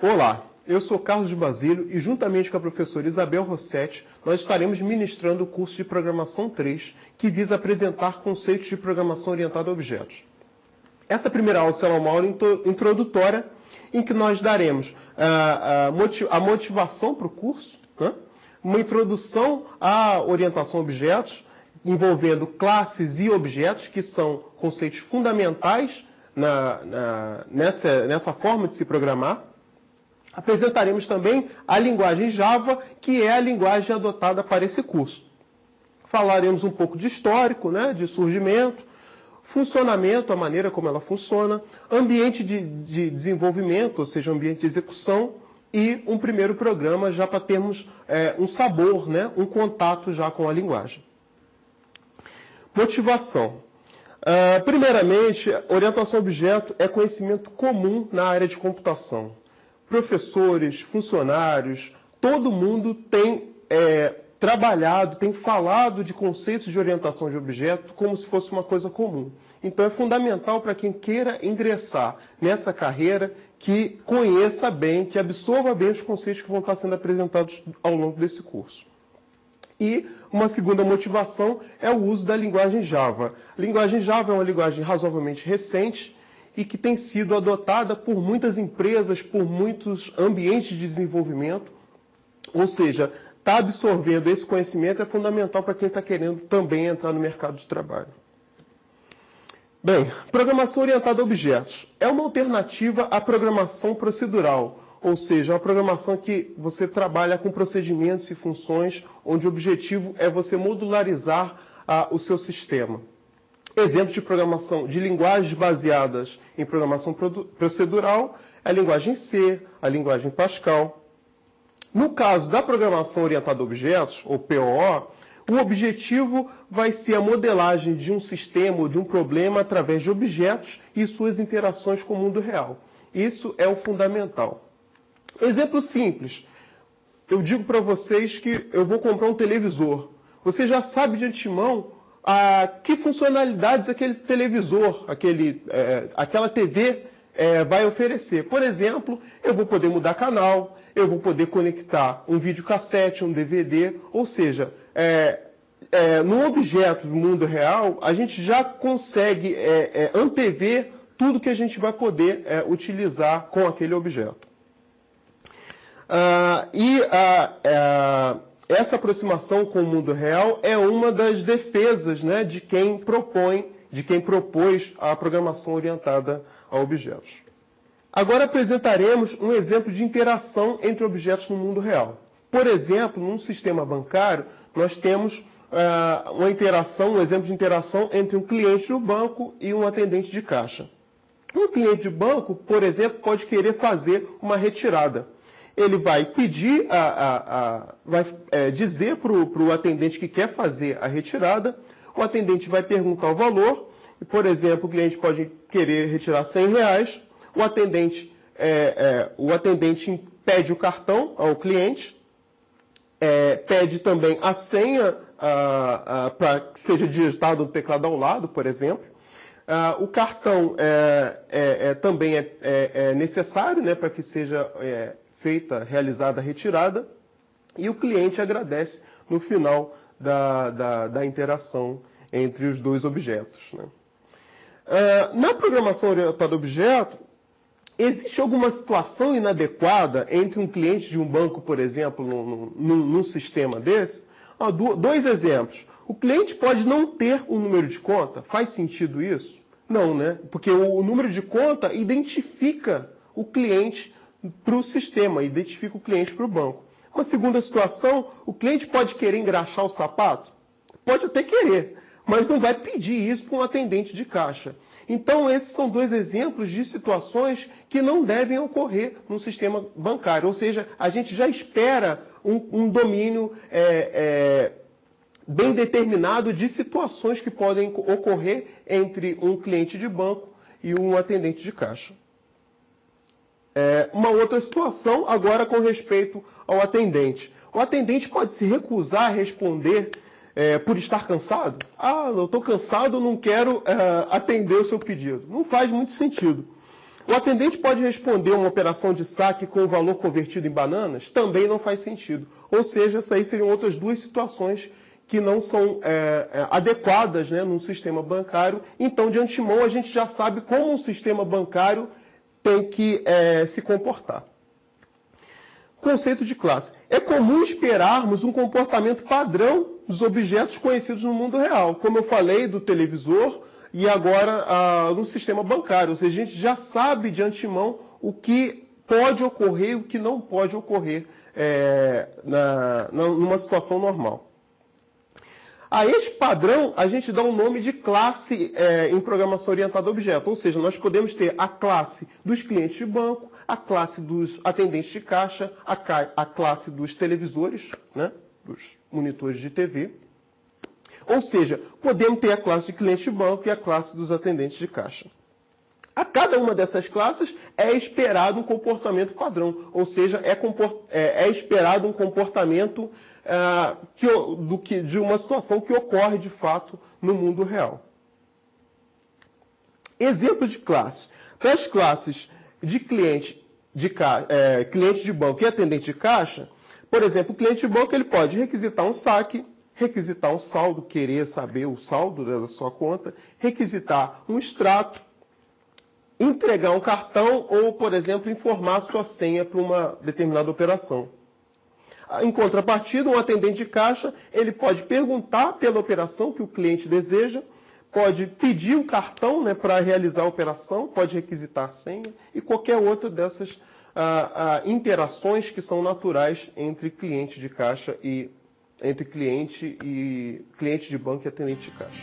Olá, eu sou Carlos de Basílio e juntamente com a professora Isabel Rossetti, nós estaremos ministrando o curso de Programação 3, que visa apresentar conceitos de programação orientada a objetos. Essa primeira aula será uma aula introdutória em que nós daremos a motivação para o curso, né? Uma introdução à orientação a objetos, envolvendo classes e objetos, que são conceitos fundamentais nessa forma de se programar. Apresentaremos também a linguagem Java, que é a linguagem adotada para esse curso. Falaremos um pouco de histórico, né, de surgimento, funcionamento, a maneira como ela funciona, ambiente de desenvolvimento, ou seja, ambiente de execução, e um primeiro programa já para termos um sabor, né, um contato já com a linguagem. Motivação. Primeiramente, orientação a objeto é conhecimento comum na área de computação. Professores, funcionários, todo mundo tem trabalhado, tem falado de conceitos de orientação de objeto como se fosse uma coisa comum. Então é fundamental para quem queira ingressar nessa carreira que conheça bem, que absorva bem os conceitos que vão estar sendo apresentados ao longo desse curso. E uma segunda motivação é o uso da linguagem Java. A linguagem Java é uma linguagem razoavelmente recente e que tem sido adotada por muitas empresas, por muitos ambientes de desenvolvimento. Ou seja, estar absorvendo esse conhecimento é fundamental para quem está querendo também entrar no mercado de trabalho. Bem, programação orientada a objetos é uma alternativa à programação procedural, ou seja, uma programação que você trabalha com procedimentos e funções, onde o objetivo é você modularizar o seu sistema. Exemplos de programação de linguagens baseadas em programação procedural é a linguagem C, a linguagem Pascal. No caso da programação orientada a objetos, ou POO, o objetivo vai ser a modelagem de um sistema ou de um problema através de objetos e suas interações com o mundo real. Isso é o fundamental. Exemplo simples. Eu digo para vocês que eu vou comprar um televisor. Você já sabe de antemão que funcionalidades aquele televisor, aquela TV vai oferecer. Por exemplo, eu vou poder mudar canal, eu vou poder conectar um videocassete, um DVD, ou seja, no objeto do mundo real, a gente já consegue antever tudo que a gente vai poder utilizar com aquele objeto. Essa aproximação com o mundo real é uma das defesas, né, de quem propôs a programação orientada a objetos. Agora apresentaremos um exemplo de interação entre objetos no mundo real. Por exemplo, num sistema bancário, nós temos um exemplo de interação entre um cliente do banco e um atendente de caixa. Um cliente de banco, por exemplo, pode querer fazer uma retirada. Ele vai pedir, vai dizer para o atendente que quer fazer a retirada, o atendente vai perguntar o valor, e, por exemplo, o cliente pode querer retirar R$100, o atendente pede o cartão ao cliente, pede também a senha para que seja digitado no teclado ao lado, por exemplo. O cartão também é necessário, né, para que seja realizada a retirada, e o cliente agradece no final da interação entre os dois objetos, né? Na programação orientada a objeto, existe alguma situação inadequada entre um cliente de um banco, por exemplo, num sistema desse? Dois exemplos. O cliente pode não ter um número de conta. Faz sentido isso? Não, né? Porque o número de conta identifica o cliente para o sistema, identifica o cliente para o banco. Uma segunda situação, o cliente pode querer engraxar o sapato? Pode até querer, mas não vai pedir isso para um atendente de caixa. Então, esses são dois exemplos de situações que não devem ocorrer no sistema bancário. Ou seja, a gente já espera um domínio bem determinado de situações que podem ocorrer entre um cliente de banco e um atendente de caixa. Uma outra situação, agora com respeito ao atendente. O atendente pode se recusar a responder por estar cansado. Eu estou cansado, não quero atender o seu pedido. Não faz muito sentido. O atendente pode responder uma operação de saque com o valor convertido em bananas? Também não faz sentido. Ou seja, essas aí seriam outras duas situações que não são adequadas, né, num sistema bancário. Então, de antemão, a gente já sabe como um sistema bancário tem que se comportar. Conceito de classe. É comum esperarmos um comportamento padrão dos objetos conhecidos no mundo real. Como eu falei, do televisor e agora no sistema bancário. Ou seja, a gente já sabe de antemão o que pode ocorrer e o que não pode ocorrer numa situação normal. A este padrão, a gente dá um nome de classe em programação orientada a objeto. Ou seja, nós podemos ter a classe dos clientes de banco, a classe dos atendentes de caixa, a classe dos televisores, né, dos monitores de TV. Ou seja, podemos ter a classe de cliente de banco e a classe dos atendentes de caixa. A cada uma dessas classes é esperado um comportamento padrão, ou seja, é esperado um comportamento de uma situação que ocorre de fato no mundo real. Exemplo de classe. Para as classes de cliente de banco e atendente de caixa, por exemplo, o cliente de banco ele pode requisitar um saque, requisitar um saldo, querer saber o saldo da sua conta, requisitar um extrato, entregar um cartão ou, por exemplo, informar sua senha para uma determinada operação. Em contrapartida, um atendente de caixa ele pode perguntar pela operação que o cliente deseja, pode pedir o cartão, né, para realizar a operação, pode requisitar a senha e qualquer outra dessas interações que são naturais entre cliente de caixa e entre cliente de banco e atendente de caixa.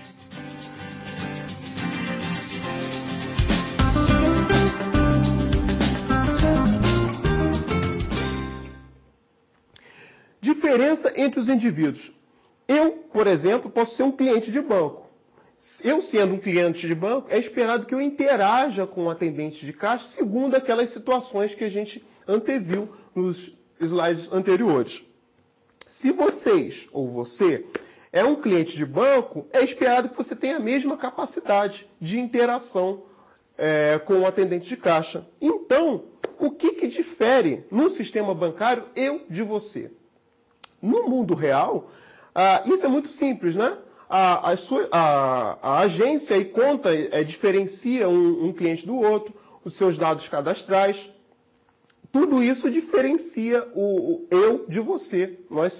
Diferença entre os indivíduos. Eu, por exemplo, posso ser um cliente de banco. Eu, sendo um cliente de banco, é esperado que eu interaja com o atendente de caixa segundo aquelas situações que a gente anteviu nos slides anteriores. Se vocês, ou você, é um cliente de banco, é esperado que você tenha a mesma capacidade de interação com o atendente de caixa. Então, o que difere no sistema bancário eu de você? No mundo real, isso é muito simples, né? A agência e conta diferencia um cliente do outro, os seus dados cadastrais. Tudo isso diferencia o eu de você, nós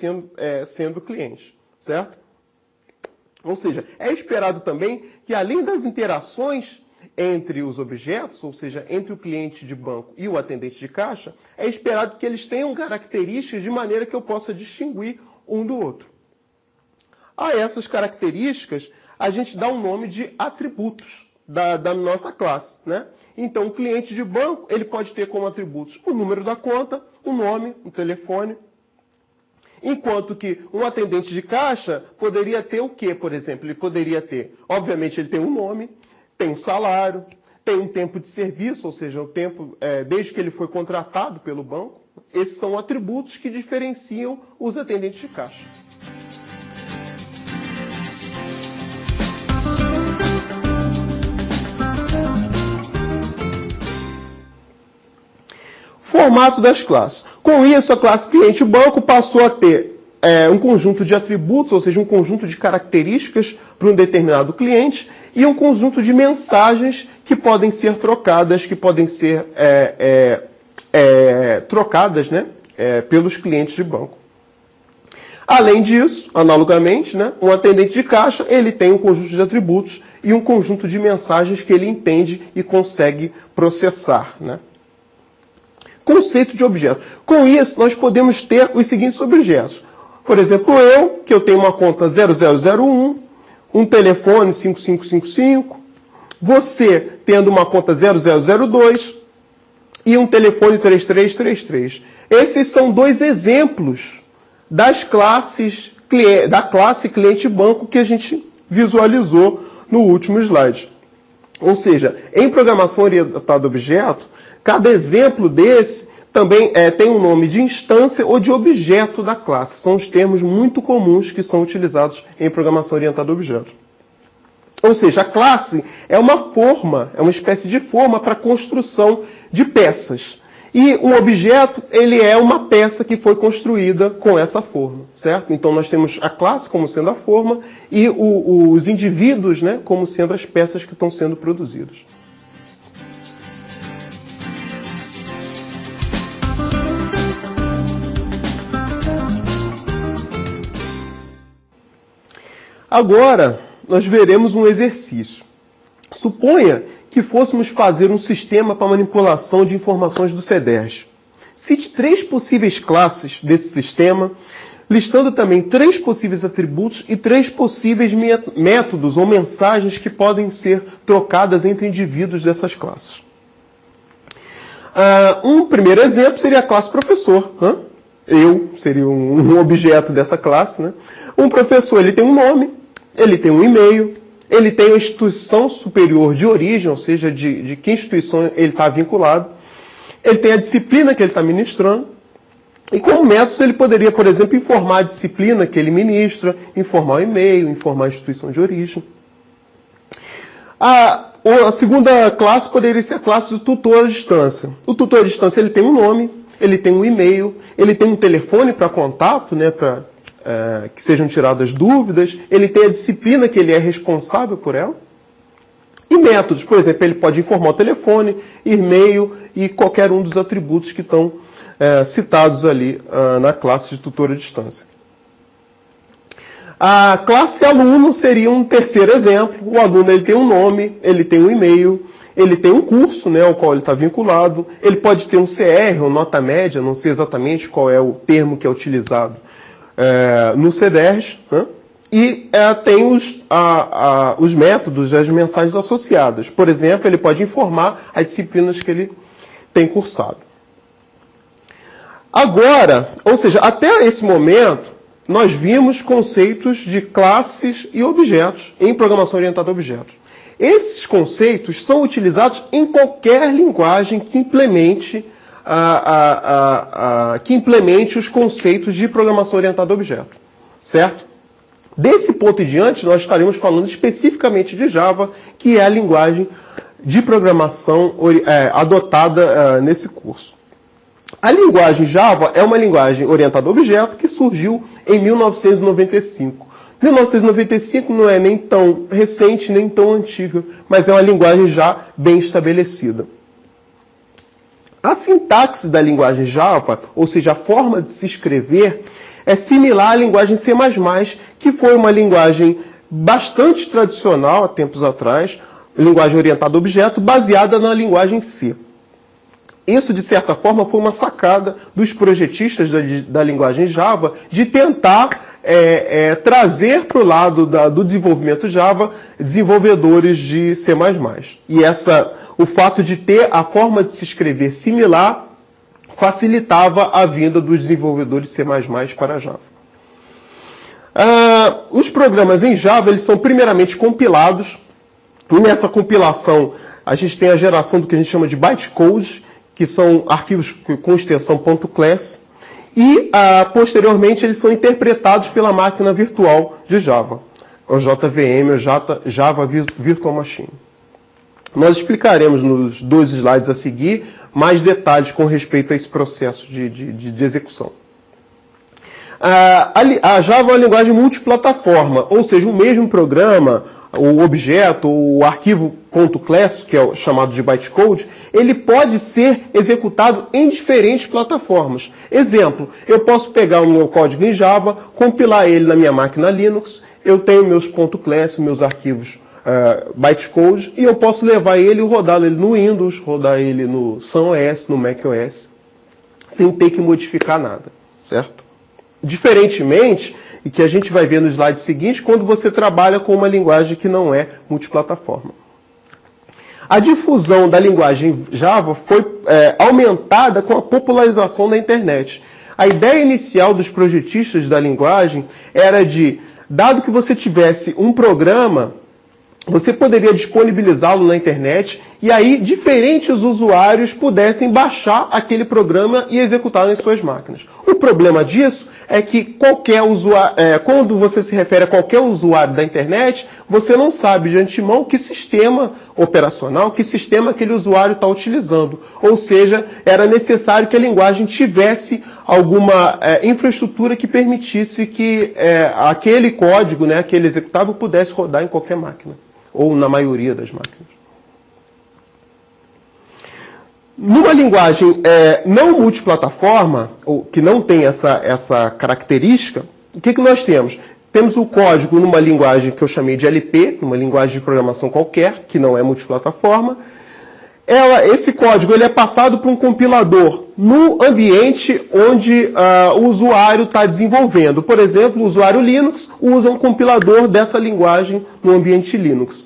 sendo clientes, certo? Ou seja, é esperado também que, além das interações entre os objetos, ou seja, entre o cliente de banco e o atendente de caixa, é esperado que eles tenham características de maneira que eu possa distinguir um do outro. A essas características, a gente dá um nome de atributos da nossa classe, né? Então, o cliente de banco, ele pode ter como atributos o número da conta, o nome, o telefone. Enquanto que um atendente de caixa poderia ter o quê, por exemplo? Ele poderia ter, obviamente, ele tem um nome, tem um salário, tem um tempo de serviço, ou seja, o tempo desde que ele foi contratado pelo banco. Esses são atributos que diferenciam os atendentes de caixa. Formato das classes. Com isso, a classe cliente-banco passou a ter um conjunto de atributos, ou seja, um conjunto de características para um determinado cliente e um conjunto de mensagens que podem ser trocadas, né, pelos clientes de banco. Além disso, analogamente, né, um atendente de caixa ele tem um conjunto de atributos e um conjunto de mensagens que ele entende e consegue processar, né? Conceito de objeto. Com isso, nós podemos ter os seguintes objetos. Por exemplo, que eu tenho uma conta 0001, um telefone 5555, você tendo uma conta 0002 e um telefone 3333. Esses são dois exemplos da classe cliente-banco que a gente visualizou no último slide. Ou seja, em programação orientada a objeto, cada exemplo desse também tem um nome de instância ou de objeto da classe. São os termos muito comuns que são utilizados em programação orientada a objeto. Ou seja, a classe é uma forma, é uma espécie de forma para a construção de peças. E um objeto, ele é uma peça que foi construída com essa forma, certo? Então nós temos a classe como sendo a forma e os indivíduos, né, como sendo as peças que estão sendo produzidas. Agora, nós veremos um exercício. Suponha que fôssemos fazer um sistema para manipulação de informações do CEDERJ. Cite 3 possíveis classes desse sistema, listando também 3 possíveis atributos e 3 possíveis métodos ou mensagens que podem ser trocadas entre indivíduos dessas classes. Um primeiro exemplo seria a classe professor. Eu seria um objeto dessa classe, né? Um professor, ele tem um nome, ele tem um e-mail, ele tem a instituição superior de origem, ou seja, de que instituição ele está vinculado. Ele tem a disciplina que ele está ministrando. E como métodos ele poderia, por exemplo, informar a disciplina que ele ministra, informar o e-mail, informar a instituição de origem. A segunda classe poderia ser a classe do tutor à distância. O tutor à distância ele tem um nome, ele tem um e-mail, ele tem um telefone para contato, né, para que sejam tiradas dúvidas, ele tem a disciplina que ele é responsável por ela. E métodos, por exemplo, ele pode informar o telefone, e-mail e qualquer um dos atributos que estão citados ali na classe de tutor à distância. A classe aluno seria um terceiro exemplo. O aluno ele tem um nome, ele tem um e-mail, ele tem um curso, né, ao qual ele está vinculado, ele pode ter um CR, ou nota média, não sei exatamente qual é o termo que é utilizado no CEDERJ, né? E tem os métodos, as mensagens associadas. Por exemplo, ele pode informar as disciplinas que ele tem cursado. Agora, ou seja, até esse momento, nós vimos conceitos de classes e objetos em programação orientada a objetos. Esses conceitos são utilizados em qualquer linguagem que implemente os conceitos de programação orientada a objeto, certo? Desse ponto em diante, nós estaremos falando especificamente de Java, que é a linguagem de programação adotada nesse curso. A linguagem Java é uma linguagem orientada a objeto que surgiu em 1995. 1995 não é nem tão recente, nem tão antiga, mas é uma linguagem já bem estabelecida. A sintaxe da linguagem Java, ou seja, a forma de se escrever, é similar à linguagem C++, que foi uma linguagem bastante tradicional há tempos atrás, linguagem orientada a objeto, baseada na linguagem C. Isso, de certa forma, foi uma sacada dos projetistas da linguagem Java de tentar trazer para o lado do desenvolvimento Java desenvolvedores de C++. E o fato de ter a forma de se escrever similar facilitava a vinda dos desenvolvedores C++ para Java. Os programas em Java eles são primeiramente compilados, e nessa compilação a gente tem a geração do que a gente chama de bytecode, que são arquivos com extensão .class, e posteriormente eles são interpretados pela máquina virtual de Java, o JVM, o Java Virtual Machine. Nós explicaremos nos 2 slides a seguir mais detalhes com respeito a esse processo de execução. A Java é uma linguagem multiplataforma, ou seja, o mesmo programa, o objeto, o arquivo .class, que é o chamado de bytecode, ele pode ser executado em diferentes plataformas. Exemplo, eu posso pegar o meu código em Java, compilar ele na minha máquina Linux, eu tenho meus .class, meus arquivos bytecode, e eu posso levar ele e rodá-lo no Windows, rodar ele no SunOS, no macOS, sem ter que modificar nada, certo? Diferentemente, e que a gente vai ver no slide seguinte, quando você trabalha com uma linguagem que não é multiplataforma. A difusão da linguagem Java foi aumentada com a popularização da internet. A ideia inicial dos projetistas da linguagem era dado que você tivesse um programa, você poderia disponibilizá-lo na internet e aí diferentes usuários pudessem baixar aquele programa e executar nas suas máquinas. O problema disso é que qualquer usuário, quando você se refere a qualquer usuário da internet, você não sabe de antemão que sistema operacional, que sistema aquele usuário está utilizando. Ou seja, era necessário que a linguagem tivesse alguma infraestrutura que permitisse que aquele código, né, aquele executável, pudesse rodar em qualquer máquina, ou na maioria das máquinas. Numa linguagem não multiplataforma, ou que não tem essa característica, o que nós temos? Temos o código numa linguagem que eu chamei de LP, numa linguagem de programação qualquer, que não é multiplataforma. Esse código ele é passado para um compilador no ambiente onde o usuário está desenvolvendo. Por exemplo, o usuário Linux usa um compilador dessa linguagem no ambiente Linux.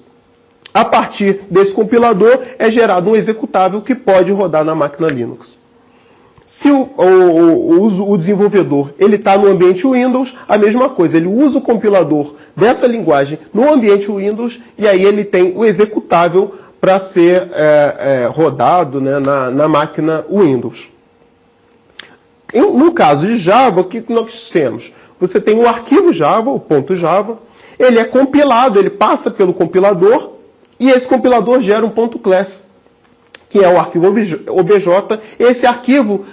A partir desse compilador é gerado um executável que pode rodar na máquina Linux. Se o desenvolvedor está no ambiente Windows, a mesma coisa. Ele usa o compilador dessa linguagem no ambiente Windows e aí ele tem o executável para ser rodado, né, na máquina Windows. No caso de Java, o que nós temos? Você tem o arquivo Java, o .java, ele é compilado, ele passa pelo compilador, e esse compilador gera um .class, que é o arquivo obj. Esse arquivo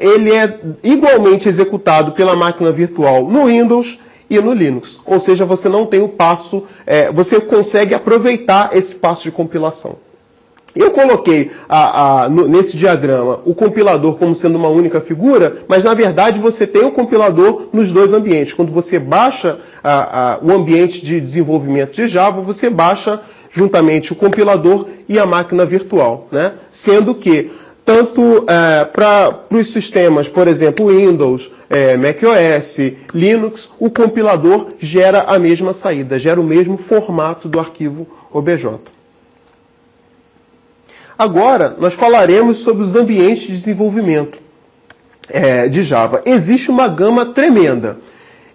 ele é igualmente executado pela máquina virtual no Windows e no Linux. Ou seja, você não tem o passo, você consegue aproveitar esse passo de compilação. Eu coloquei nesse diagrama o compilador como sendo uma única figura, mas na verdade você tem o compilador nos dois ambientes. Quando você baixa o ambiente de desenvolvimento de Java, você baixa juntamente o compilador e a máquina virtual, né? Sendo que, tanto para os sistemas, por exemplo, Windows, macOS, Linux, o compilador gera a mesma saída, gera o mesmo formato do arquivo obj. Agora, nós falaremos sobre os ambientes de desenvolvimento de Java. Existe uma gama tremenda.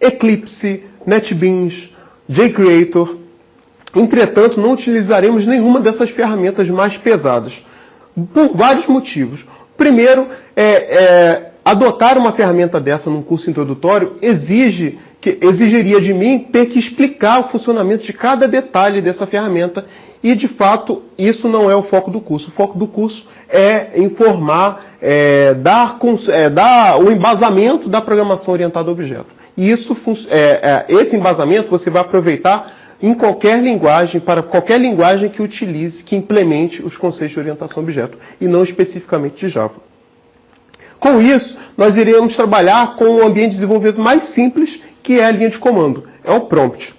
Eclipse, NetBeans, JCreator. Entretanto, não utilizaremos nenhuma dessas ferramentas mais pesadas, por vários motivos. Primeiro, adotar uma ferramenta dessa num curso introdutório exigiria de mim ter que explicar o funcionamento de cada detalhe dessa ferramenta e, de fato, isso não é o foco do curso. O foco do curso é informar, dar o embasamento da programação orientada a objeto. E esse embasamento você vai aproveitar em qualquer linguagem, para qualquer linguagem que utilize, que implemente os conceitos de orientação a objeto, e não especificamente de Java. Com isso, nós iremos trabalhar com um ambiente de desenvolvimento mais simples, que é a linha de comando, é o prompt.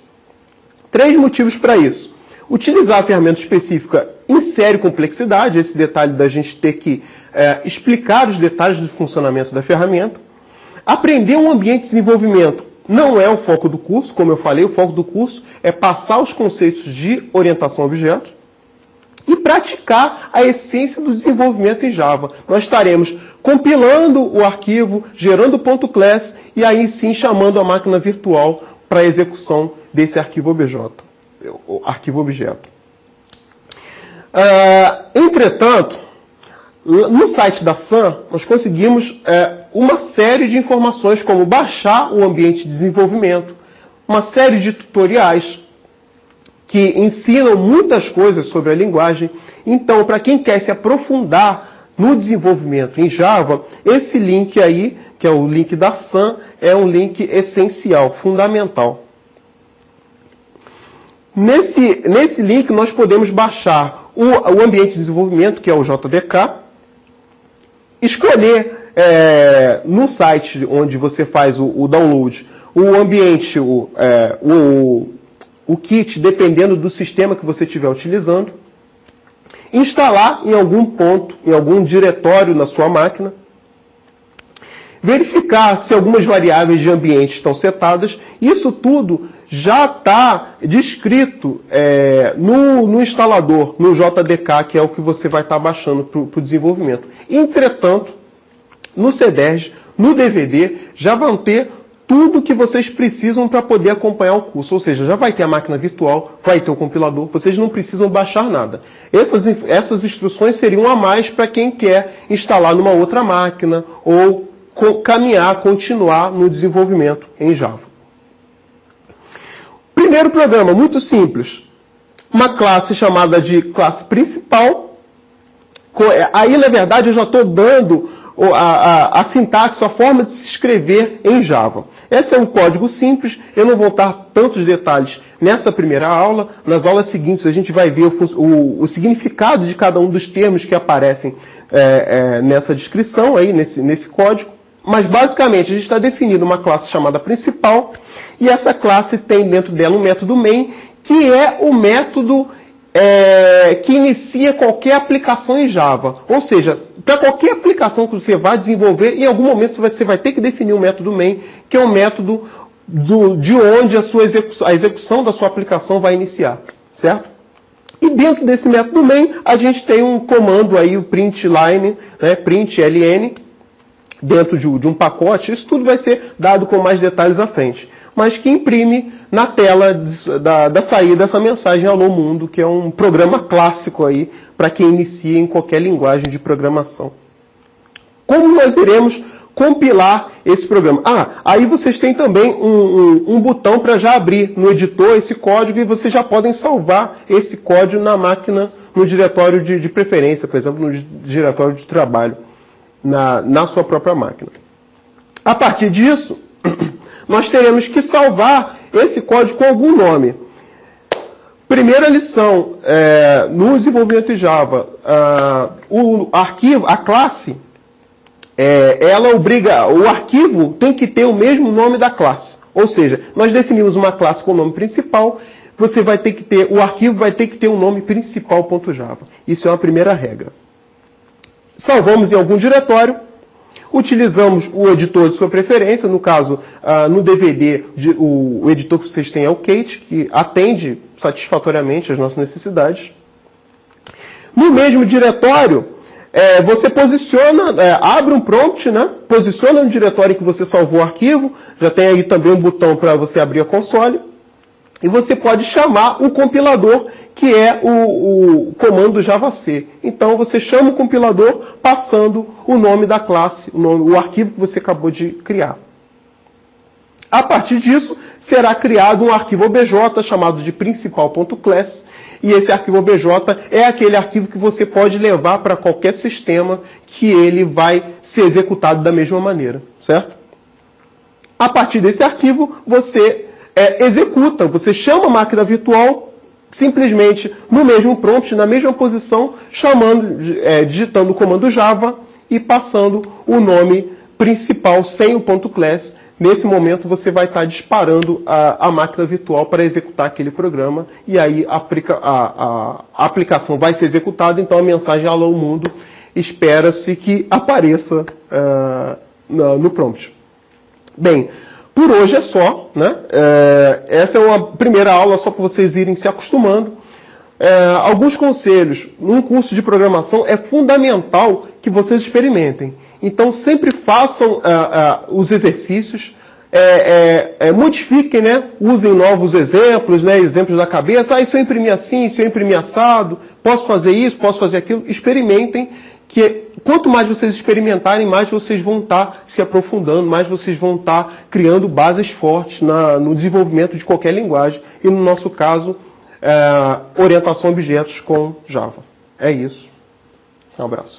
3 motivos para isso. Utilizar a ferramenta específica insere complexidade, esse detalhe da gente ter que explicar os detalhes do funcionamento da ferramenta. Aprender um ambiente de desenvolvimento não é o foco do curso, como eu falei, o foco do curso é passar os conceitos de orientação a objeto e praticar a essência do desenvolvimento em Java. Nós estaremos compilando o arquivo, gerando o .class e aí sim chamando a máquina virtual para a execução desse arquivo objeto. Entretanto, no site da Sun, nós conseguimos uma série de informações, como baixar o ambiente de desenvolvimento, uma série de tutoriais que ensinam muitas coisas sobre a linguagem. Então, para quem quer se aprofundar no desenvolvimento em Java, esse link aí, que é o link da Sun, é um link essencial, fundamental. Nesse link, nós podemos baixar o ambiente de desenvolvimento, que é o JDK, escolher no site onde você faz o download, o ambiente, o kit, dependendo do sistema que você estiver utilizando, instalar em algum ponto, em algum diretório na sua máquina, verificar se algumas variáveis de ambiente estão setadas. Isso tudo já está descrito no instalador, no JDK, que é o que você vai estar baixando para o desenvolvimento. Entretanto, no CDERJ, no DVD, já vão ter tudo que vocês precisam para poder acompanhar o curso. Ou seja, já vai ter a máquina virtual, vai ter o compilador, vocês não precisam baixar nada. Essas instruções seriam a mais para quem quer instalar numa outra máquina ou continuar no desenvolvimento em Java. Primeiro programa, muito simples. Uma classe chamada de classe principal. Aí, na verdade, eu já estou dando a sintaxe, a forma de se escrever em Java. Esse é um código simples, eu não vou dar tantos detalhes nessa primeira aula. Nas aulas seguintes a gente vai ver o significado de cada um dos termos que aparecem nessa descrição, aí, nesse código. Mas basicamente a gente está definindo uma classe chamada principal, e essa classe tem dentro dela um método main, que é o método que inicia qualquer aplicação em Java. Ou seja, para qualquer aplicação que você vai desenvolver, em algum momento você vai ter que definir um método main, que é o método de onde a execução da sua aplicação vai iniciar, certo? E dentro desse método main, a gente tem um comando aí, o println, né, println, dentro de um pacote. Isso tudo vai ser dado com mais detalhes à frente, mas que imprime na tela da saída essa mensagem Alô Mundo, que é um programa clássico aí para quem inicia em qualquer linguagem de programação. Como nós iremos compilar esse programa? Aí vocês têm também um botão para já abrir no editor esse código, e vocês já podem salvar esse código na máquina, no diretório de preferência, por exemplo, no diretório de trabalho, na sua própria máquina. A partir disso, nós teremos que salvar esse código com algum nome. Primeira lição, no desenvolvimento em Java, a classe, ela obriga, o arquivo tem que ter o mesmo nome da classe. Ou seja, nós definimos uma classe com o nome principal, o arquivo vai ter que ter um nome principal.java. Isso é uma primeira regra. Salvamos em algum diretório, utilizamos o editor de sua preferência, no caso, no DVD, o editor que vocês têm é o Kate, que atende satisfatoriamente às nossas necessidades. No mesmo diretório, você posiciona, abre um prompt, né? Posiciona no diretório que você salvou o arquivo, já tem aí também um botão para você abrir a console, e você pode chamar o compilador, que é o comando javac. Então você chama o compilador passando o nome da classe, o arquivo que você acabou de criar. A partir disso, será criado um arquivo obj chamado de principal.class, e esse arquivo obj é aquele arquivo que você pode levar para qualquer sistema, que ele vai ser executado da mesma maneira, certo? A partir desse arquivo, você executa, você chama a máquina virtual, simplesmente no mesmo prompt, na mesma posição, digitando o comando Java e passando o nome principal sem o .class. Nesse momento você vai estar disparando a máquina virtual para executar aquele programa, e aí a aplicação vai ser executada, então a mensagem Alô Mundo espera-se que apareça no prompt. Bem, por hoje é só, né? Essa é uma primeira aula só para vocês irem se acostumando. Alguns conselhos. Num curso de programação é fundamental que vocês experimentem. Então sempre façam os exercícios, modifiquem, né? Usem novos exemplos, né? Exemplos da cabeça. Se eu imprimir assim, se eu imprimir assado, posso fazer isso, posso fazer aquilo. Experimentem, que quanto mais vocês experimentarem, mais vocês vão estar se aprofundando, mais vocês vão estar criando bases fortes no desenvolvimento de qualquer linguagem. E no nosso caso, orientação a objetos com Java. É isso. Um abraço.